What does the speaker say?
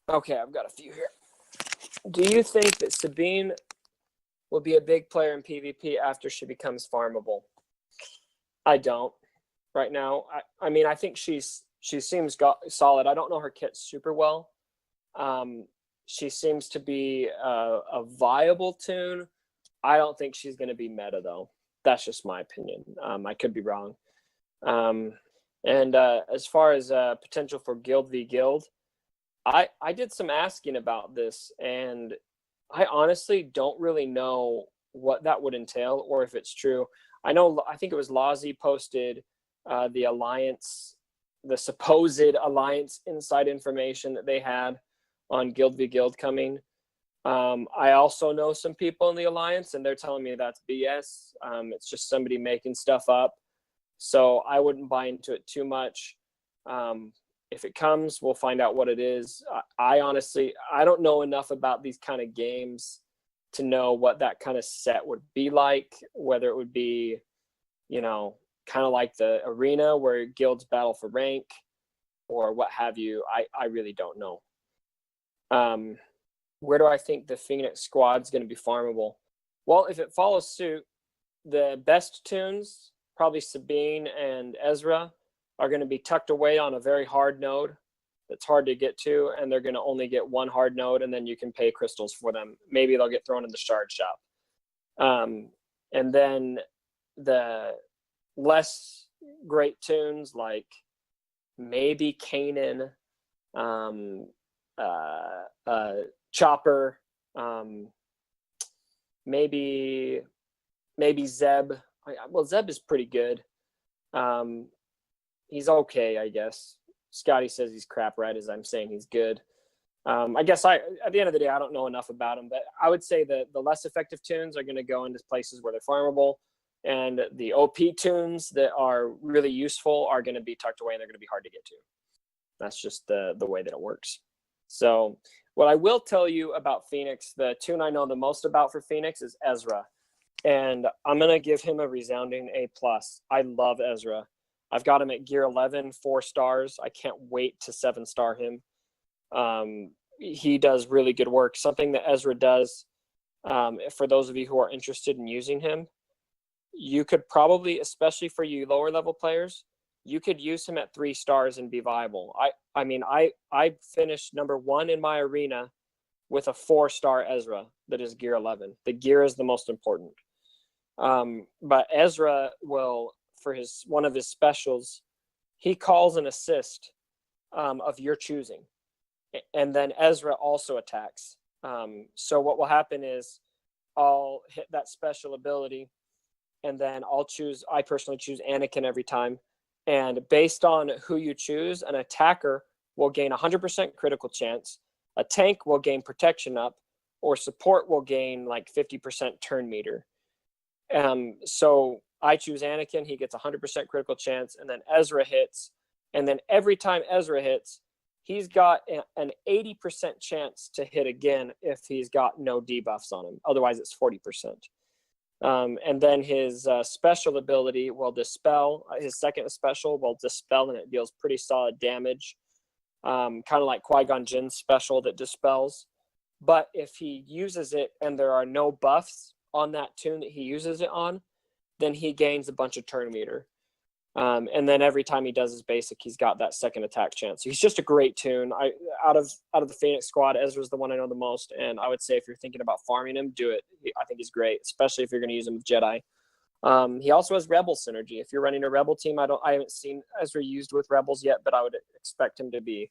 Okay, I've got a few here. Do you think that Sabine will be a big player in PvP after she becomes farmable? I don't. Right now, I mean, I think she seems solid. I don't know her kit super well. She seems to be a viable tune. I don't think she's going to be meta though. That's just my opinion. I could be wrong. And as far as potential for guild v guild, I did some asking about this, and I honestly don't really know what that would entail or if it's true. I think it was Lozzie posted the alliance, the supposed alliance inside information that they had on guild v guild coming. I also know some people in the alliance, and they're telling me that's BS. It's just somebody making stuff up. So I wouldn't buy into it too much. If it comes, we'll find out what it is. I honestly, I don't know enough about these kind of games to know what that kind of set would be like, whether it would be, kind of like the arena where guilds battle for rank or what have you. I really don't know. Where do I think the Phoenix squad is going to be farmable? Well, if it follows suit, the best tunes, probably Sabine and Ezra, are going to be tucked away on a very hard node that's hard to get to, and they're going to only get one hard node, and then you can pay crystals for them. Maybe they'll get thrown in the shard shop. And then the less great tunes like maybe Kanan, Chopper, maybe Zeb. Well, Zeb is pretty good. He's okay, I guess. Scotty says he's crap, right? As I'm saying he's good. I guess at the end of the day, I don't know enough about him, but I would say that the less effective tunes are going to go into places where they're farmable, and the OP tunes that are really useful are going to be tucked away, and they're going to be hard to get to. That's just the way that it works. So what I will tell you about Phoenix, the tune I know the most about for Phoenix is Ezra. And I'm going to give him a resounding A+. I love Ezra. I've got him at gear 11, 4 stars. I can't wait to 7-star him. He does really good work. Something that Ezra does, for those of you who are interested in using him, you could probably, especially for you lower level players, you could use him at 3 stars and be viable. I mean, I finished number 1 in my arena with a 4-star Ezra that is gear 11. The gear is the most important. But Ezra will, for one of his specials, he calls an assist of your choosing. And then Ezra also attacks. So what will happen is I'll hit that special ability, and then I personally choose Anakin every time. And based on who you choose, an attacker will gain 100% critical chance, a tank will gain protection up, or support will gain like 50% turn meter. So I choose Anakin, he gets 100% critical chance, and then Ezra hits. And then every time Ezra hits, he's got an 80% chance to hit again if he's got no debuffs on him. Otherwise, it's 40%. And then his special ability will dispel. His second special will dispel, and it deals pretty solid damage. Kind of like Qui-Gon Jinn's special that dispels. But if he uses it and there are no buffs on that tune that he uses it on, then he gains a bunch of turn meter. And then every time he does his basic, he's got that second attack chance. So he's just a great tune. Out of the Phoenix squad, Ezra's the one I know the most, and I would say if you're thinking about farming him, do it. I think he's great, especially if you're going to use him with Jedi. He also has Rebel synergy. If you're running a Rebel team, I haven't seen Ezra used with Rebels yet, but I would expect him to be